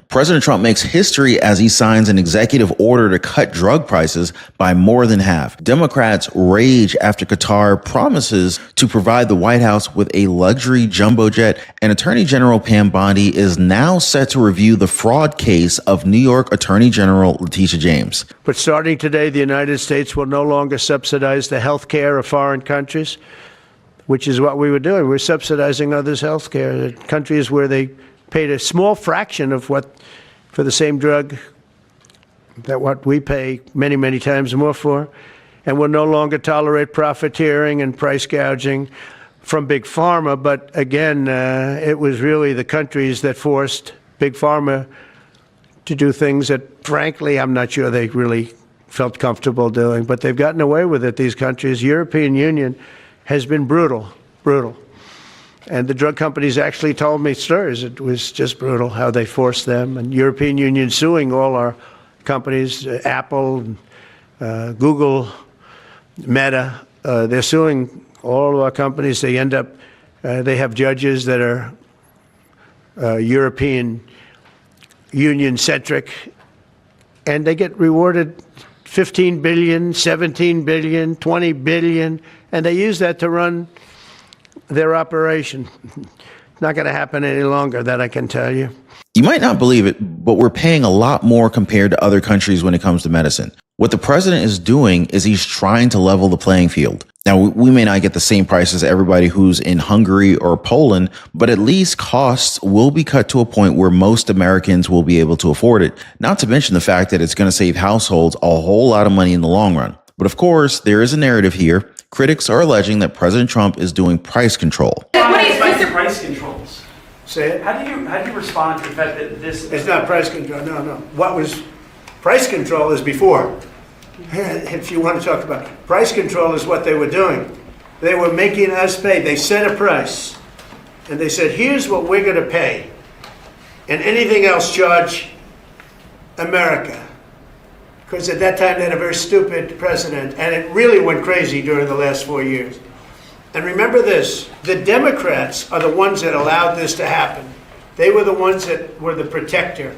President Trump makes history as he signs an executive order to cut drug prices by more than half. Democrats rage after Qatar promises to provide the White House with a luxury jumbo jet, and Attorney General Pam Bondi is now set to review the fraud case of New York Attorney General Letitia James. But starting today, the United States will no longer subsidize the health care of foreign countries, which is what we were doing. We're subsidizing others' health care. Countries where they paid a small fraction of what for the same drug that what we pay many, many times more for. And we'll no longer tolerate profiteering and price gouging from Big Pharma. But again, it was really the countries that forced Big Pharma to do things that, frankly, I'm not sure they really felt comfortable doing. But they've gotten away with it, these countries. European Union has been brutal. And the drug companies actually told me stories. It was just brutal how they forced them. And European Union suing all our companies, Apple, Google, Meta. They're suing all of our companies. They end up, they have judges that are European Union-centric, and they get rewarded $15 billion, $17 billion, $20 billion, and they use that to run their operation. Not going to happen any longer, that I can tell you. You might not believe it, but we're paying a lot more compared to other countries when it comes to medicine. What the president is doing is he's trying to level the playing field. Now, we may not get the same price as everybody who's in Hungary or Poland, but at least costs will be cut to a point where most Americans will be able to afford it. Not to mention the fact that it's going to save households a whole lot of money in the long run. But of course, there is a narrative here. Critics are alleging that President Trump is doing price control. What is price controls? Say it. How do you respond to the fact that this? It's not price control. No. What was price control is before. If you want to talk about price control, is what they were doing. They were making us pay. They set a price, and they said, "Here's what we're going to pay, and anything else charge America." Because at that time they had a very stupid president, and it really went crazy during the last 4 years. And remember this, the Democrats are the ones that allowed this to happen. They were the ones that were the protector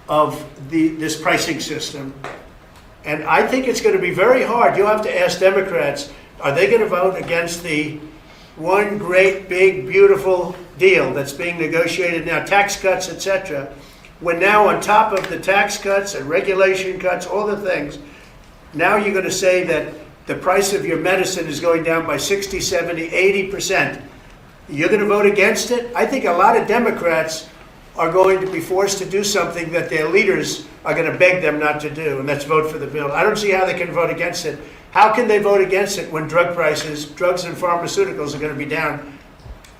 of this pricing system. And I think it's going to be very hard. You'll have to ask Democrats, are they going to vote against the one great, big, beautiful deal that's being negotiated now, tax cuts, etc., when now on top of the tax cuts and regulation cuts, all the things, now you're going to say that the price of your medicine is going down by 60, 70, 80%. You're going to vote against it? I think a lot of Democrats are going to be forced to do something that their leaders are going to beg them not to do, and that's vote for the bill. I don't see how they can vote against it. How can they vote against it when drug prices, drugs and pharmaceuticals are going to be down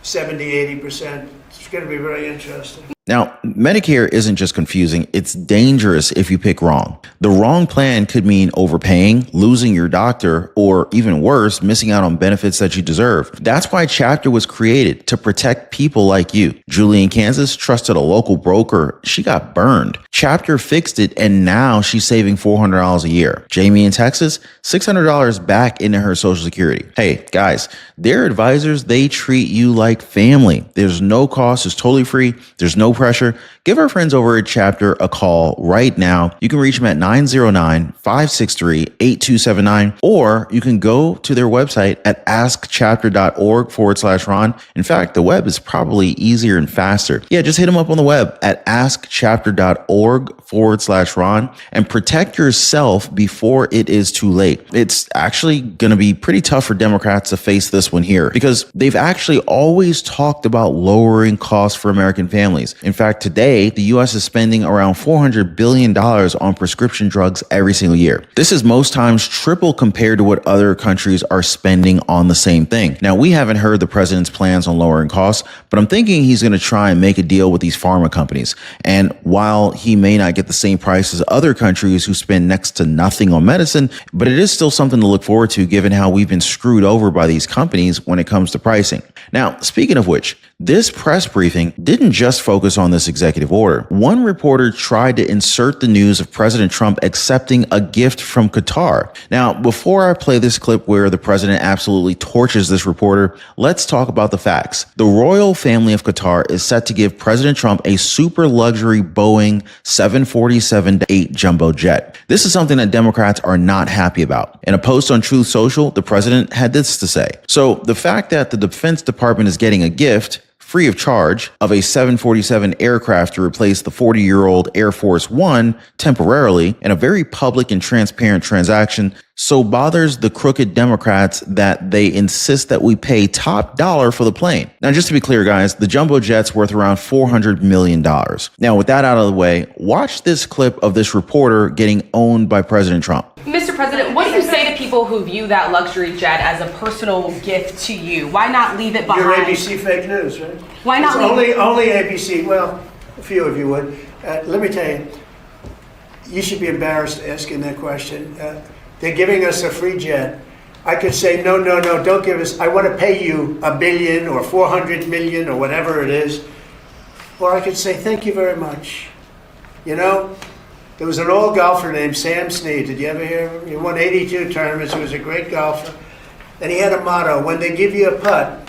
70, 80%? It's going to be very interesting. Now, Medicare isn't just confusing, it's dangerous if you pick wrong. The wrong plan could mean overpaying, losing your doctor, or even worse, missing out on benefits that you deserve. That's why Chapter was created, to protect people like you. Julie in Kansas trusted a local broker. She got burned. Chapter fixed it, and now she's saving $400 a year. Jamie in Texas, $600 back into her Social Security. Hey, guys, their advisors, they treat you like family. There's no cost, it's totally free. There's no pressure. Give our friends over at Chapter a call right now. You can reach them at 909-563-8279, or you can go to their website at askchapter.org/Ron. In fact, the web is probably easier and faster. Yeah, just hit them up on the web at askchapter.org/Ron and protect yourself before it is too late. It's actually going to be pretty tough for Democrats to face this one here because they've actually always talked about lowering costs for American families. In fact, today, the U.S. is spending around $400 billion on prescription drugs every single year. This is most times triple compared to what other countries are spending on the same thing. Now, we haven't heard the president's plans on lowering costs, but I'm thinking he's going to try and make a deal with these pharma companies. And while he may not get the same price as other countries who spend next to nothing on medicine, but it is still something to look forward to given how we've been screwed over by these companies when it comes to pricing. Now, speaking of which, This press briefing didn't just focus on this executive order. One reporter tried to insert the news of President Trump accepting a gift from Qatar. Now, before I play this clip where the president absolutely torches this reporter, let's talk about the facts. The royal family of Qatar is set to give President Trump a super luxury Boeing 747-8 jumbo jet. This is something that Democrats are not happy about. In a post on Truth Social, the president had this to say. So the fact that the Defense Department is getting a gift free of charge of a 747 aircraft to replace the 40-year-old Air Force One temporarily in a very public and transparent transaction so bothers the crooked Democrats that they insist that we pay top dollar for the plane. Now, just to be clear, guys, the jumbo jet's worth around $400 million. Now, with that out of the way, watch this clip of this reporter getting owned by President Trump. Mr. President, what do you say to people who view that luxury jet as a personal gift to you? Why not leave it behind? Your ABC fake news, right? Why not only ABC? Well, a few of you would. Let me tell you, you should be embarrassed asking that question. They're giving us a free jet. I could say, no, don't give us. I want to pay you $1 billion or $400 million or whatever it is. Or I could say, thank you very much. You know? There was an old golfer named Sam Snead. Did you ever hear of him? He won 82 tournaments. He was a great golfer. And he had a motto. When they give you a putt,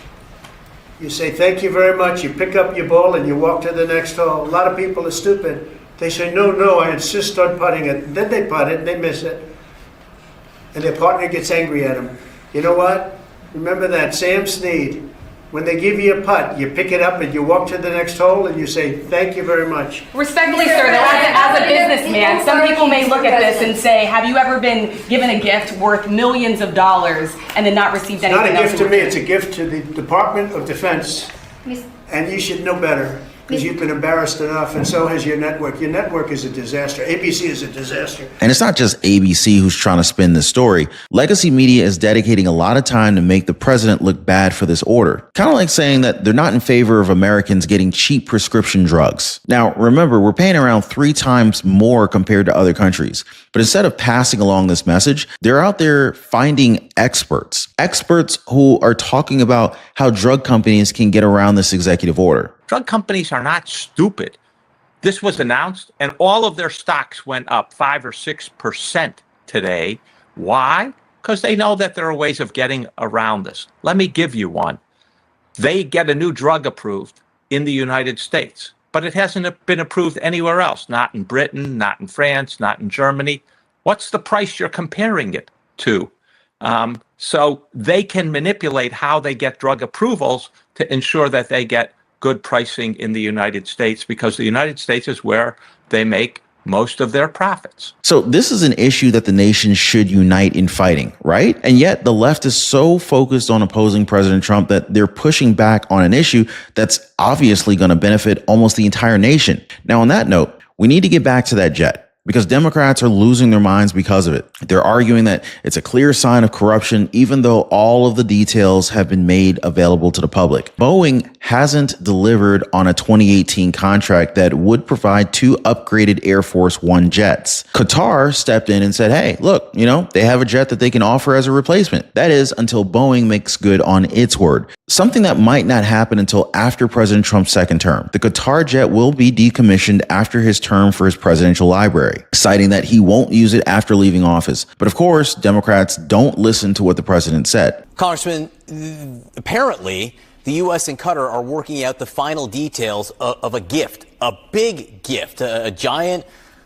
you say, thank you very much. You pick up your ball and you walk to the next hole. A lot of people are stupid. They say, no, I insist on putting it. And then they putt it and they miss it. And their partner gets angry at them. You know what? Remember that, Sam Snead. When they give you a putt, you pick it up and you walk to the next hole and you say, thank you very much. Respectfully, sir, though, as a businessman, some people may look at this and say, have you ever been given a gift worth millions of dollars and then not received anything else? It's not a gift to me, it's a gift to the Department of Defense. And you should know better, because you've been embarrassed enough, and so has your network. Your network is a disaster. ABC is a disaster. And it's not just ABC who's trying to spin this story. Legacy media is dedicating a lot of time to make the president look bad for this order. Kind of like saying that they're not in favor of Americans getting cheap prescription drugs. Now, remember, we're paying around 3 times more compared to other countries. But instead of passing along this message, they're out there finding experts who are talking about how drug companies can get around this executive order. Drug companies are not stupid. This was announced, and all of their stocks went up 5 or 6% today. Why? Because they know that there are ways of getting around this. Let me give you one. They get a new drug approved in the United States, but it hasn't been approved anywhere else. Not in Britain, not in France, not in Germany. What's the price you're comparing it to? So they can manipulate how they get drug approvals to ensure that they get good pricing in the United States, because the United States is where they make most of their profits. So this is an issue that the nation should unite in fighting, right? And yet the left is so focused on opposing President Trump that they're pushing back on an issue that's obviously going to benefit almost the entire nation. Now, on that note, we need to get back to that jet, because Democrats are losing their minds because of it. They're arguing that it's a clear sign of corruption, even though all of the details have been made available to the public. Boeing hasn't delivered on a 2018 contract that would provide 2 upgraded Air Force One jets. Qatar stepped in and said, hey, look, they have a jet that they can offer as a replacement. That is until Boeing makes good on its word. Something that might not happen until after President Trump's second term. The Qatar jet will be decommissioned after his term for his presidential library, citing that he won't use it after leaving office. But of course, Democrats don't listen to what the president said. Congressman, apparently, the U.S. and Qatar are working out the final details of a gift, a big gift, a giant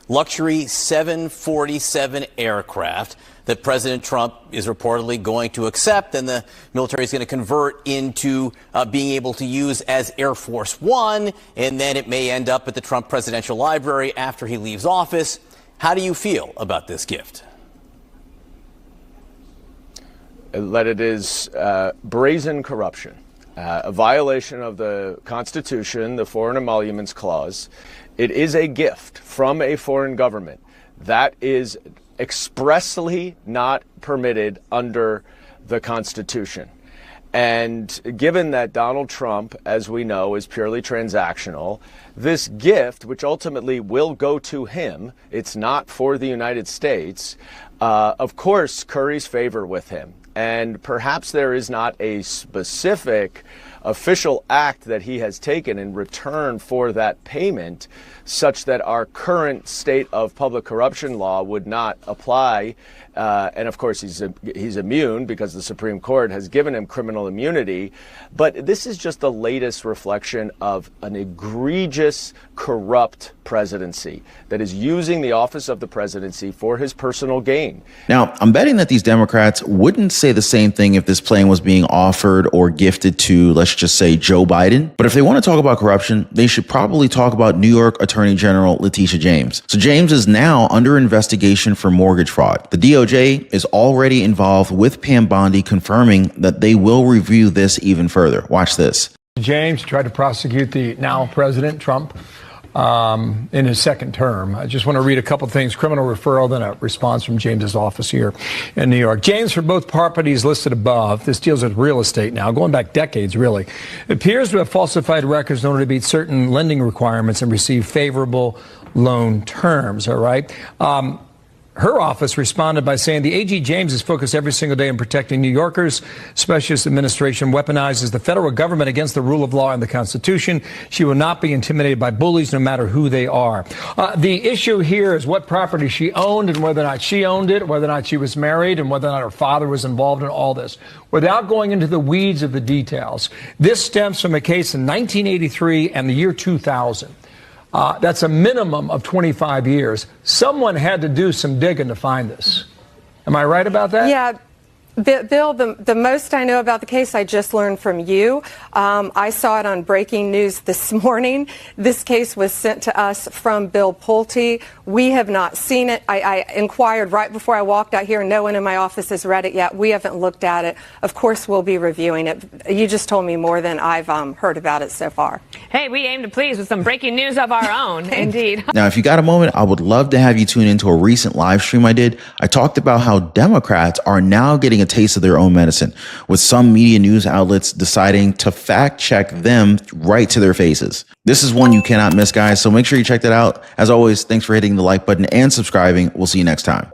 luxury 747 aircraft that President Trump is reportedly going to accept, and the military is going to convert into being able to use as Air Force One, and then it may end up at the Trump Presidential Library after he leaves office. How do you feel about this gift? That it is brazen corruption, a violation of the Constitution, the Foreign Emoluments Clause. It is a gift from a foreign government that is expressly not permitted under the Constitution. And given that Donald Trump, as we know, is purely transactional, this gift, which ultimately will go to him, it's not for the United States, of course, curries favor with him. And perhaps there is not a specific official act that he has taken in return for that payment, such that our current state of public corruption law would not apply. And of course, he's immune because the Supreme Court has given him criminal immunity. But this is just the latest reflection of an egregious, corrupt presidency that is using the office of the presidency for his personal gain. Now, I'm betting that these Democrats wouldn't say the same thing if this plane was being offered or gifted to, let's just say, Joe Biden. But if they want to talk about corruption, they should probably talk about New York Attorney General Letitia James. So James is now under investigation for mortgage fraud. The DOJ is already involved with Pam Bondi, confirming that they will review this even further. Watch this. James tried to prosecute the now President Trump in his second term. I just want to read a couple things. Criminal referral, then a response from James's office here in New York. James, for both properties listed above, this deals with real estate now, going back decades, really, appears to have falsified records in order to meet certain lending requirements and receive favorable loan terms. All right. Her office responded by saying the AG James is focused every single day on protecting New Yorkers. Specialist administration weaponizes the federal government against the rule of law and the Constitution. She will not be intimidated by bullies, no matter who they are. The issue here is what property she owned and whether or not she owned it, whether or not she was married, and whether or not her father was involved in all this. Without going into the weeds of the details, this stems from a case in 1983 and the year 2000. That's a minimum of 25 years. Someone had to do some digging to find this. Am I right about that? Yeah. Bill, the most I know about the case, I just learned from you. I saw it on breaking news this morning. This case was sent to us from Bill Pulte. We have not seen it. I inquired right before I walked out here. No one in my office has read it yet. We haven't looked at it. Of course, we'll be reviewing it. You just told me more than I've heard about it so far. Hey, we aim to please with some breaking news of our own. Indeed. Now, if you got a moment, I would love to have you tune into a recent live stream I did. I talked about how Democrats are now getting a taste of their own medicine, with some media news outlets deciding to fact check them right to their faces. This is one you cannot miss, guys. So make sure you check that out. As always, thanks for hitting the like button and subscribing. We'll see you next time.